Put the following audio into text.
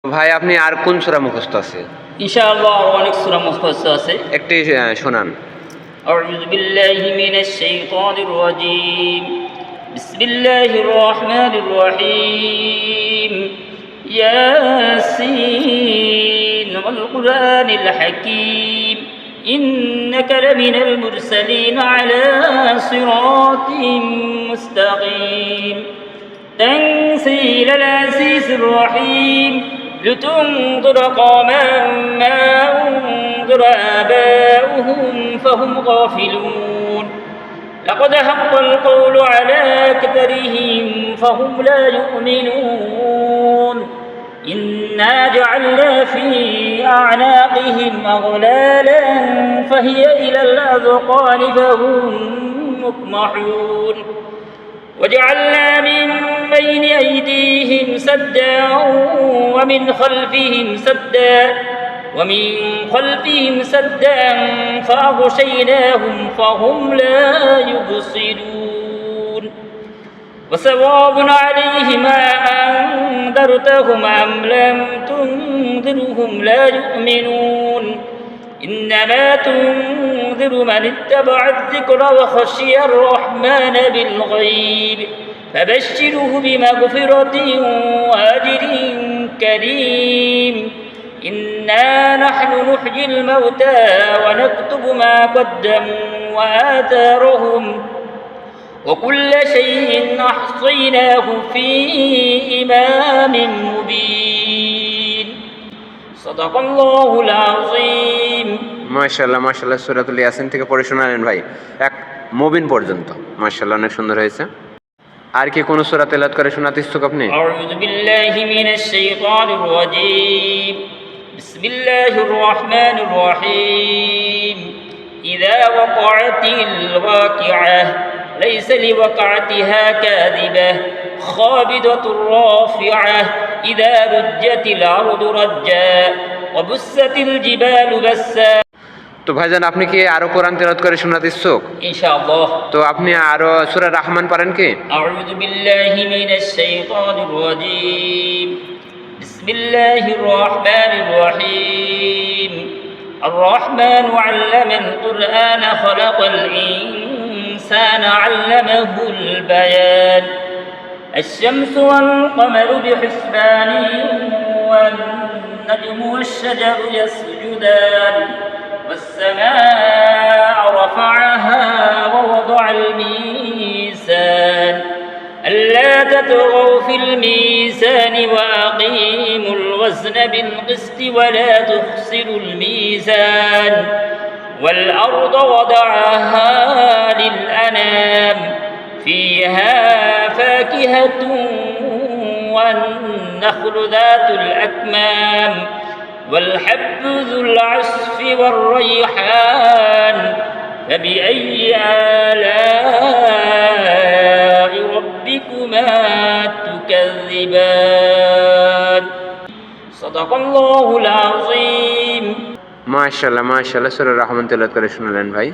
ভাই আপনি আর কোন সূরা মুখস্থ আছে? ইনশাআল্লাহ আর অনেক সূরা মুখস্থ আছে। একটি শোনান। আউযু বিল্লাহি মিনাশ শাইতানির রাজীম। বিসমিল্লাহির রহমানির রহিম। ইয়াসিন ওয়াল কুরআনিল হাকীম। ইন্নাকা লামিনাল মুরসালিন আলা সিরাতিম মুস্তাকিম। তানসীলাল আজিজির রহিম। لتنذر قوما ما أنذر آباؤهم فهم غافلون لقد حق القول على أكثرهم فهم لا يؤمنون إنا جعلنا في أعناقهم أغلالا فهي إلى الأذقان فهم مقمحون وجعلنا من بين أيديهم سدا ومن خلفهم سدا فأغشيناهم فهم لا يبصرون وسواء عليهم أنذرتهم أم لم تنذرهم لا يؤمنون إنما تنذر من اتبع الذكر وخشي الرحمن بالغيب فبشره بمغفرة وأجر كريم إنا نحن نحيي الموتى ونكتب ما قدموا وآثارهم وكل شيء أحصيناه في إمام مبين صدق الله العظيم মাশাআল্লাহ মাশাআল্লাহ সূরাতুল ইয়াসিন থেকে পড়ে শোনালেন ভাই এক মুবিন পর্যন্ত। মাশাআল্লাহ অনেক সুন্দর হয়েছে। আর কি কোন সূরা তেলাওয়াত করে শোনাতে ইচ্ছুক আপনি? আউযু বিল্লাহি মিনাশ শাইতানির রাজীম। বিসমিল্লাহির রহমানির রহিম। ইযা ওয়াকাআতিল ওয়াকিআহ লাইসা লিওয়াকাআতিহা কাযিবাহ খাবিদাতুর রাফিআহ ইযা রুজ্জাতিল আরদু রাজ্জা ওয়া বুসাতিল জিবালু বাসসা। তো ভাইজান আপনি কি আরো কোরআন তেলাওয়াত করে শোনাতে ইচ্ছুক? ইনশাআল্লাহ। তো আপনি আরো সূরা রহমান পারেন কি? আউযু বিল্লাহি মিনাশ শাইতানির রাজীম। বিসমিল্লাহির রহমানির রহিম। الرحمن علم القرآن خلق الإنسان علمه البيان الشمس والقمر بحسبان والنجم والشجر يسجدان والسماء رفعها ووضع الميزان ألا تطغوا في الميزان وأقيموا الوزن بالقسط ولا تخسروا الميزان والأرض وضعها للأنام فيها فاكهة والنخل ذات الأكمام والحب ذو العصف والريحان فبأي آلاء ربكما تكذبان صدق الله العظيم মাশাআল্লাহ মাশাআল্লাহ সূরা রহমান তেলাওয়াত করে শোনালেন ভাই।